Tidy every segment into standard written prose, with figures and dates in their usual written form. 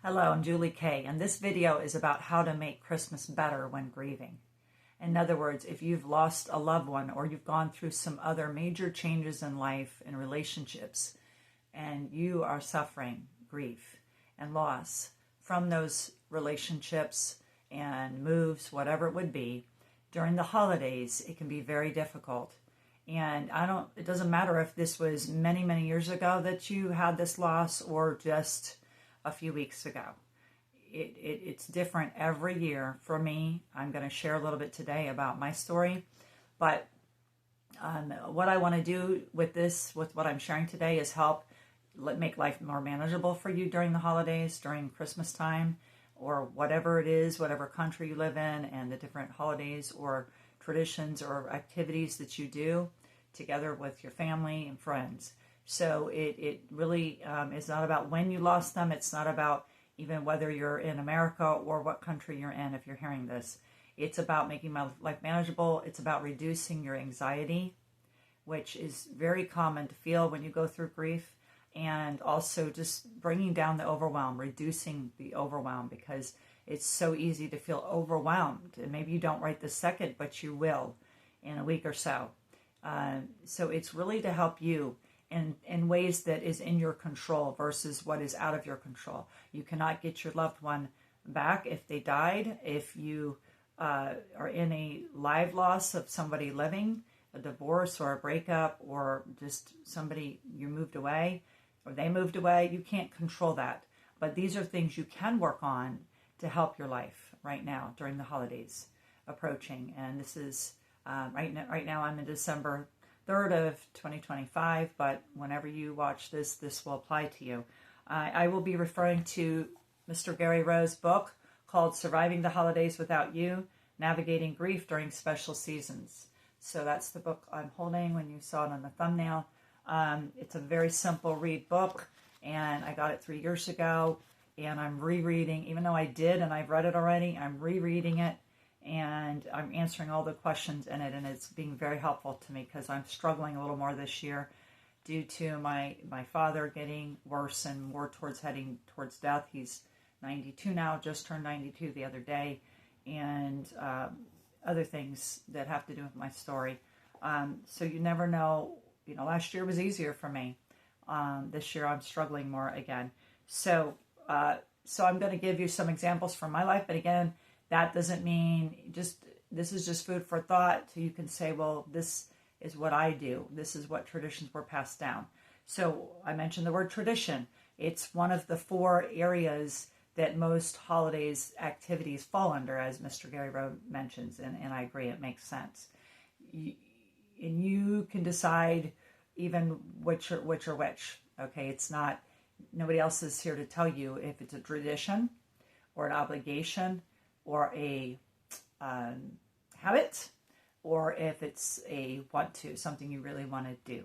Hello, I'm Julie Kay, and this video is about how to make Christmas better when grieving. In other words, if you've lost a loved one or you've gone through some other major changes in life and relationships, and you are suffering grief and loss from those relationships and moves, whatever it would be, during the holidays, it can be very difficult. And it doesn't matter if this was many, many years ago that you had this loss or just a few weeks ago. It's different every year for me. I'm going to share a little bit today about my story, but what I want to do with what I'm sharing today is help make life more manageable for you during the holidays, during Christmas time, or whatever it is, whatever country you live in, and the different holidays or traditions or activities that you do together with your family and friends. So it really is not about when you lost them. It's not about even whether you're in America or what country you're in if you're hearing this. It's about making my life manageable. It's about reducing your anxiety, which is very common to feel when you go through grief, and also just bringing down the overwhelm, reducing the overwhelm, because it's so easy to feel overwhelmed. And maybe you don't right this second, but you will in a week or so. So it's really to help you in ways that is in your control versus what is out of your control. You cannot get your loved one back if they died. If you are in a live loss of somebody living, a divorce or a breakup, or just somebody you moved away or they moved away, you can't control that. But these are things you can work on to help your life right now during the holidays approaching. And this is right now I'm in December 3rd of 2025, but whenever you watch this will apply to you. I will be referring to Mr. Gary Rowe's book called Surviving the Holidays Without You, Navigating Grief During Special Seasons. So that's the book I'm holding when you saw it on the thumbnail. It's a very simple read book, and I got it 3 years ago, and I'm rereading, even though I did and I've read it already, I'm rereading it. And I'm answering all the questions in it, and it's being very helpful to me because I'm struggling a little more this year due to my father getting worse and more heading towards death. He's 92 now, just turned 92 the other day, and other things that have to do with my story. So you never know. Last year was easier for me. This year I'm struggling more again. So I'm going to give you some examples from my life, but again, that doesn't mean this is just food for thought. So you can say, well, this is what I do. This is what traditions were passed down. So I mentioned the word tradition. It's one of the 4 areas that most holidays activities fall under, as Mr. Gary Rowe mentions, and I agree, it makes sense. And you can decide even which are which. Okay, it's not, nobody else is here to tell you if it's a tradition or an obligation or a habit, or if it's a something you really want to do.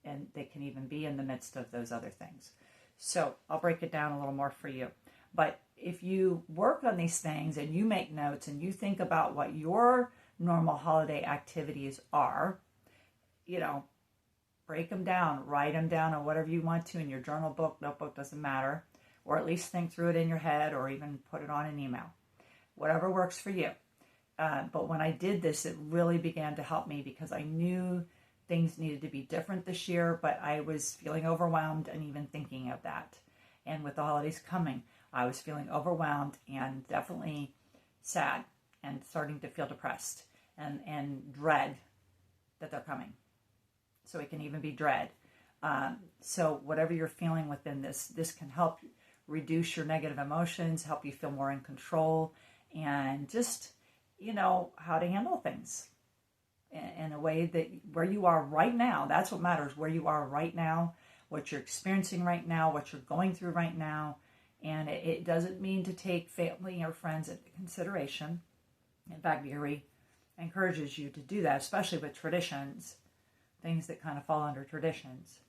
And they can even be in the midst of those other things. So I'll break it down a little more for you. But if you work on these things and you make notes and you think about what your normal holiday activities are, break them down, write them down, or whatever you want to in your journal book, notebook, doesn't matter, or at least think through it in your head, or even put it on an email. Whatever works for you. But when I did this, it really began to help me because I knew things needed to be different this year, but I was feeling overwhelmed and even thinking of that. And with the holidays coming, I was feeling overwhelmed and definitely sad and starting to feel depressed and dread that they're coming. So it can even be dread. So whatever you're feeling within this can help reduce your negative emotions, help you feel more in control, and just, how to handle things in a way that where you are right now. That's what matters, where you are right now, what you're experiencing right now, what you're going through right now. And it doesn't mean to take family or friends into consideration. In fact, Gary encourages you to do that, especially with traditions, things that kind of fall under traditions.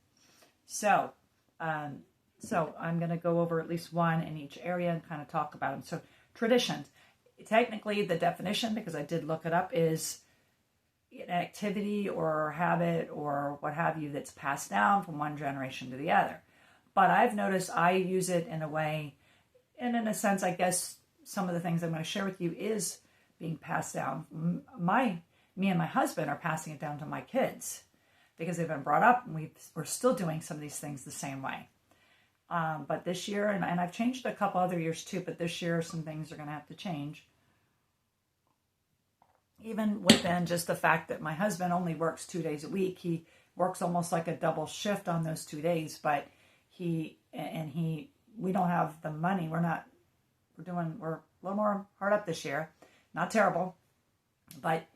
So I'm going to go over at least one in each area and kind of talk about them. So traditions. Technically, the definition, because I did look it up, is an activity or habit or what have you that's passed down from one generation to the other. But I've noticed I use it in a way And in a sense, I guess some of the things I'm going to share with you is being passed down. Me and my husband are passing it down to my kids because they've been brought up, and we're still doing some of these things the same way. But this year, and I've changed a couple other years too, but this year some things are going to have to change. Even within just the fact that my husband only works 2 days a week, he works almost like a double shift on those 2 days, but we don't have the money. We're a little more hard up this year. Not terrible, but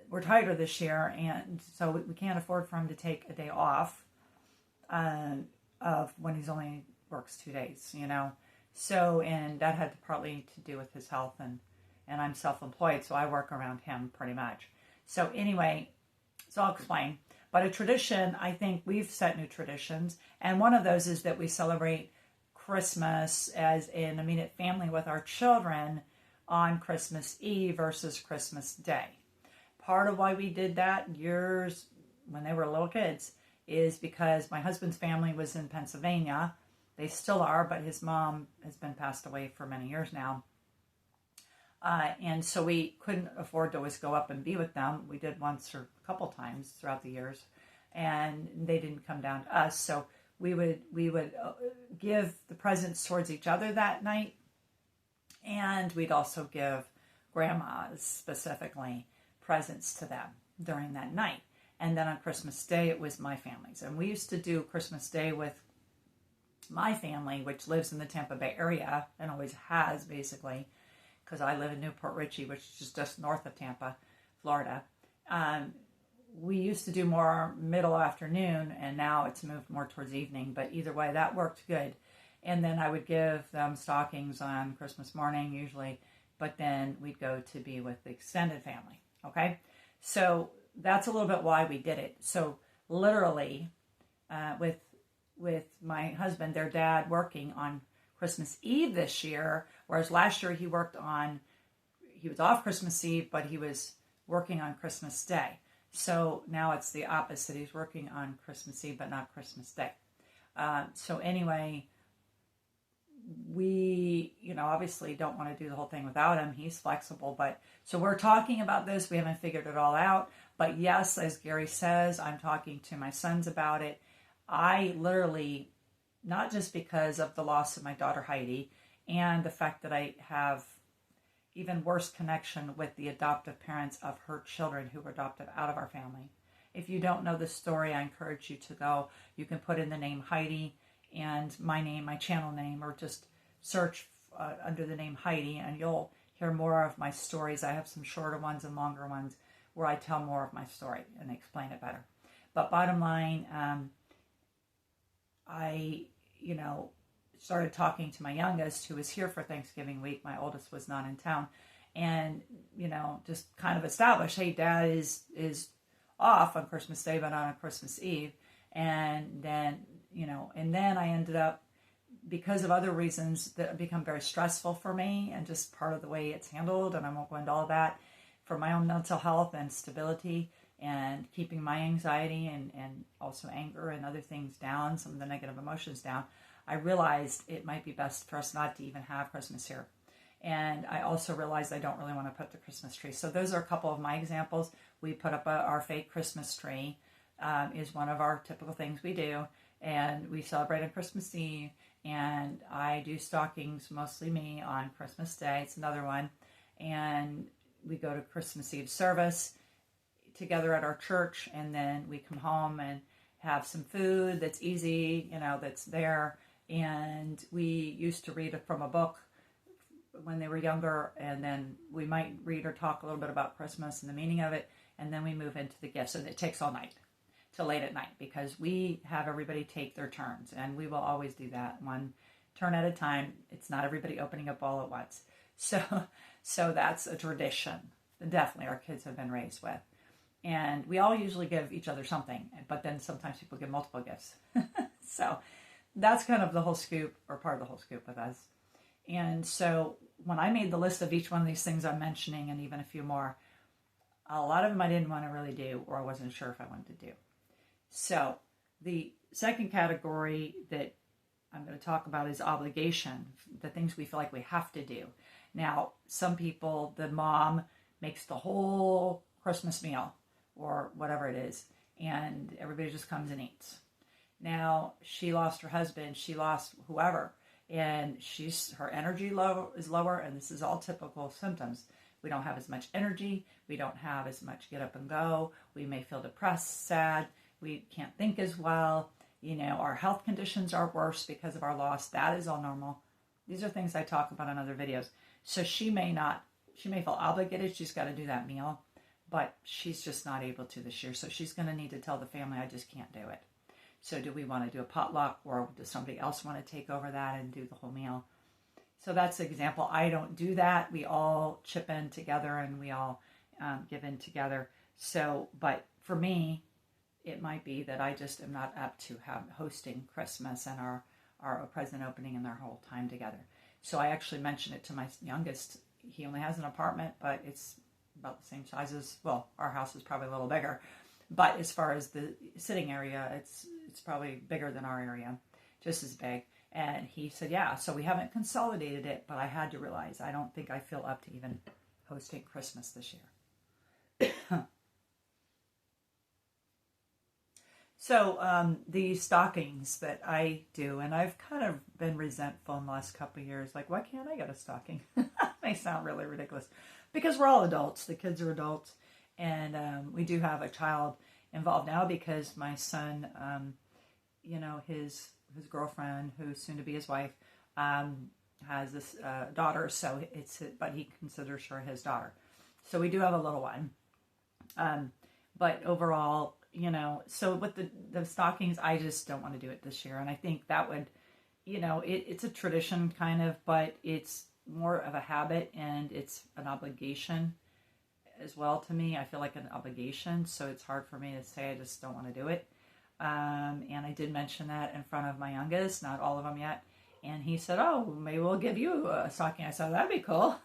we're tighter this year, and so we can't afford for him to take a day off of when he's only works 2 days, So, and that had partly to do with his health, and I'm self-employed, so I work around him pretty much. So anyway, so I'll explain. But a tradition, I think we've set new traditions, and one of those is that we celebrate Christmas as an immediate family with our children on Christmas Eve versus Christmas Day. Part of why we did that years when they were little kids is because my husband's family was in Pennsylvania. They still are, but his mom has been passed away for many years now. And so we couldn't afford to always go up and be with them. We did once or a couple times throughout the years, and they didn't come down to us. So we would give the presents towards each other that night, and we'd also give grandmas specifically presents to them during that night. And then on Christmas Day, it was my family's. And we used to do Christmas Day with my family, which lives in the Tampa Bay area and always has, basically, because I live in Newport Richey, which is just north of Tampa, Florida. We used to do more middle afternoon, and now it's moved more towards evening. But either way, that worked good. And then I would give them stockings on Christmas morning, usually. But then we'd go to be with the extended family, okay? So that's a little bit why we did it. So literally, with my husband, their dad, working on Christmas Eve this year, whereas last year he was off Christmas Eve, but he was working on Christmas Day. So now it's the opposite. He's working on Christmas Eve, but not Christmas Day. So anyway, we, obviously don't want to do the whole thing without him. He's flexible, but so we're talking about this. We haven't figured it all out. But yes, as Gary says, I'm talking to my sons about it. I literally, not just because of the loss of my daughter Heidi and the fact that I have even worse connection with the adoptive parents of her children who were adopted out of our family. If you don't know the story, I encourage you to go. You can put in the name Heidi and my name, my channel name, or just search under the name Heidi, and you'll hear more of my stories. I have some shorter ones and longer ones where I tell more of my story and explain it better. But bottom line, I, started talking to my youngest, who was here for Thanksgiving week. My oldest was not in town. And, just kind of established, hey, Dad is off on Christmas Day, but not on Christmas Eve. And then, and then I ended up, because of other reasons that have become very stressful for me and just part of the way it's handled, and I won't go into all that, for my own mental health and stability and keeping my anxiety and also anger and other things down, some of the negative emotions down, I realized it might be best for us not to even have Christmas here. And I also realized I don't really want to put the Christmas tree. So those are a couple of my examples. We put up our fake Christmas tree, is one of our typical things we do. And we celebrate on Christmas Eve. And I do stockings, mostly me, on Christmas Day. It's another one. And we go to Christmas Eve service together at our church. And then we come home and have some food that's easy, that's there. And we used to read from a book when they were younger, and then we might read or talk a little bit about Christmas and the meaning of it, and then we move into the gifts. And it takes all night till late at night, because we have everybody take their turns, and we will always do that one turn at a time. It's not everybody opening up all at once. So that's a tradition that definitely our kids have been raised with. And we all usually give each other something, but then sometimes people give multiple gifts. So that's kind of the whole scoop, or part of the whole scoop with us. And so when I made the list of each one of these things I'm mentioning, and even a few more, a lot of them I didn't want to really do, or I wasn't sure if I wanted to do. So the second category that I'm going to talk about is obligation, the things we feel like we have to do. Now, some people, the mom makes the whole Christmas meal or whatever it is, and everybody just comes and eats. Now, she lost her husband, she lost whoever, and her energy is lower, and this is all typical symptoms. We don't have as much energy, we don't have as much get up and go, we may feel depressed, sad, we can't think as well, our health conditions are worse because of our loss. That is all normal. These are things I talk about in other videos. So she may feel obligated, she's got to do that meal, but she's just not able to this year. So she's going to need to tell the family, I just can't do it. So do we want to do a potluck, or does somebody else want to take over that and do the whole meal? So that's an example. I don't do that. We all chip in together and we all give in together. So, but for me, it might be that I just am not up to hosting Christmas and our present opening and their whole time together. So I actually mentioned it to my youngest. He only has an apartment, but it's about the same size as, well, our house is probably a little bigger. But as far as the sitting area, it's probably bigger than our area, just as big. And he said, yeah, so we haven't consolidated it, but I had to realize I don't think I feel up to even hosting Christmas this year. So the stockings that I do, and I've kind of been resentful in the last couple of years, like, why can't I get a stocking? They sound really ridiculous, because we're all adults. The kids are adults, and we do have a child involved now because my son, his girlfriend, who's soon to be his wife, has this daughter. So but he considers her his daughter. So we do have a little one. But overall, so with the stockings, I just don't want to do it this year. And I think that would, it's a tradition kind of, but it's more of a habit and it's an obligation as well to me. I feel like an obligation. So it's hard for me to say I just don't want to do it. And I did mention that in front of my youngest, not all of them yet. And he said, oh, maybe we'll give you a stocking. I said, that'd be cool.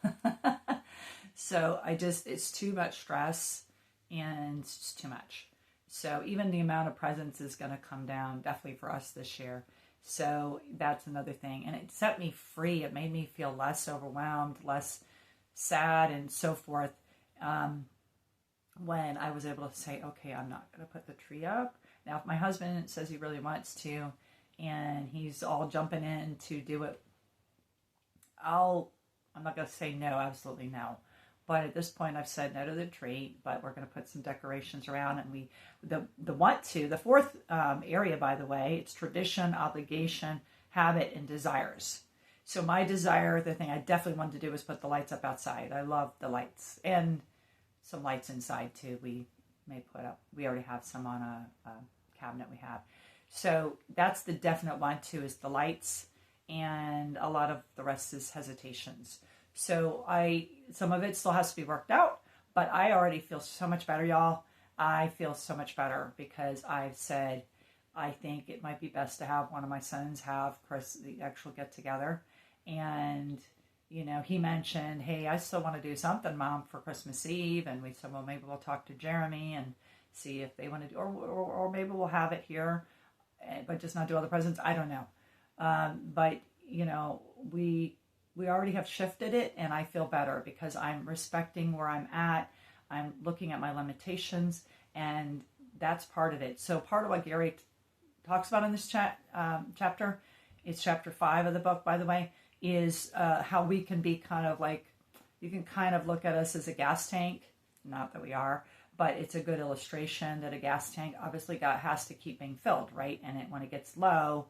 So it's too much stress and it's just too much. So even the amount of presents is going to come down definitely for us this year. So that's another thing. And it set me free. It made me feel less overwhelmed, less sad and so forth. When I was able to say, okay, I'm not going to put the tree up. Now, if my husband says he really wants to, and he's all jumping in to do it, I'm not going to say no, absolutely no. But at this point, I've said no to the tree, but we're going to put some decorations around. And the fourth area, by the way, it's tradition, obligation, habit, and desires. So my desire, the thing I definitely wanted to do was put the lights up outside. I love the lights. And some lights inside too. We may put up. We already have some on a cabinet we have. So that's the definite one too, is the lights, and a lot of the rest is hesitations. So some of it still has to be worked out, but I already feel so much better, y'all. I feel so much better because I've said I think it might be best to have one of my sons have the actual get together. And he mentioned, hey, I still want to do something, Mom, for Christmas Eve. And we said, well, maybe we'll talk to Jeremy and see if they want to do, or maybe we'll have it here, but just not do all the presents. I don't know. But, we already have shifted it, and I feel better because I'm respecting where I'm at. I'm looking at my limitations, and that's part of it. So part of what Gary talks about in this chapter, it's chapter 5 of the book, by the way, is how we can be kind of like, you can kind of look at us as a gas tank, not that we are, but it's a good illustration that a gas tank obviously has to keep being filled, right? And when it gets low,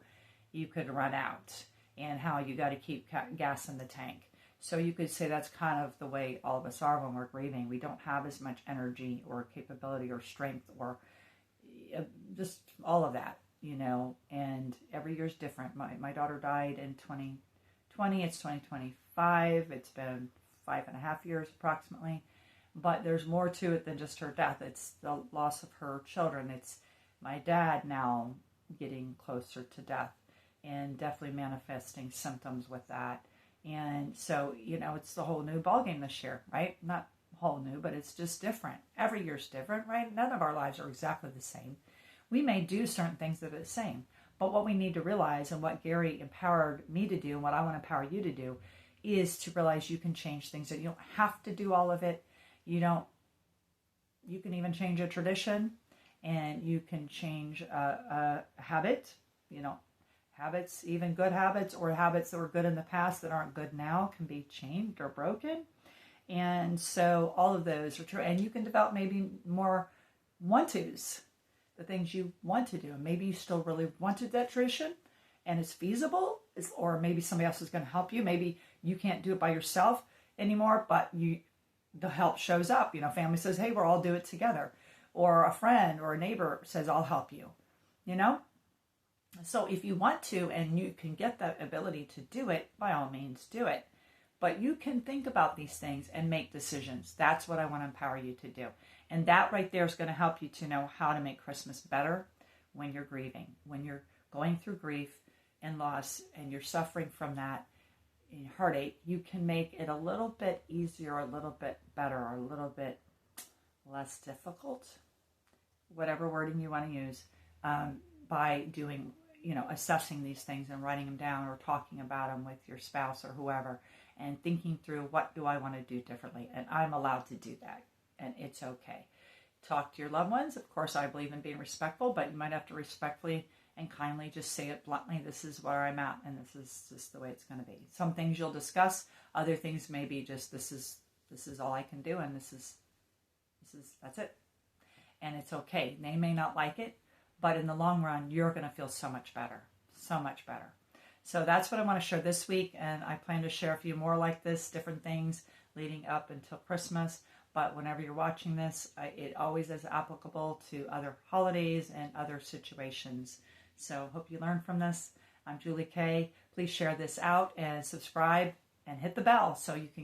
you could run out, and how you got to keep gas in the tank. So you could say that's kind of the way all of us are when we're grieving. We don't have as much energy or capability or strength or just all of that, and every year is different. My daughter died in 2020. It's 2025. It's been 5.5 years approximately. But there's more to it than just her death. It's the loss of her children. It's my dad now getting closer to death and definitely manifesting symptoms with that. And so, it's the whole new ballgame this year, right? Not whole new, but it's just different. Every year's different, right? None of our lives are exactly the same. We may do certain things that are the same, But what we need to realize, and what Gary empowered me to do, and what I want to empower you to do, is to realize you can change things. That you don't have to do all of it. You can even change a tradition, and you can change a habit. Habits, even good habits, or habits that were good in the past that aren't good now, can be changed or broken. And so all of those are true. And you can develop maybe more want-tos, the things you want to do. And maybe you still really wanted that tradition and it's feasible, or maybe somebody else is going to help you. Maybe you can't do it by yourself anymore, but the help shows up. Family says, hey, we'll all do it together. Or a friend or a neighbor says, I'll help you. So if you want to, and you can get that ability to do it, by all means do it. But you can think about these things and make decisions. That's what I want to empower you to do. And that right there is going to help you to know how to make Christmas better when you're grieving, when you're going through grief and loss and you're suffering from that heartache. You can make it a little bit easier, a little bit better, or a little bit less difficult, whatever wording you want to use, by doing, assessing these things and writing them down, or talking about them with your spouse or whoever, and thinking through, what do I want to do differently? And I'm allowed to do that, and it's okay. Talk to your loved ones. Of course, I believe in being respectful, but you might have to respectfully and kindly just say it bluntly. This is where I'm at, and this is just the way it's going to be. Some things you'll discuss. Other things may be just, this is all I can do, and that's it. And it's okay. They may not like it, but in the long run, you're going to feel so much better. So much better. So that's what I want to share this week, and I plan to share a few more like this, different things leading up until Christmas. But whenever you're watching this, it always is applicable to other holidays and other situations. So hope you learned from this. I'm Julie Kay. Please share this out and subscribe and hit the bell so you can get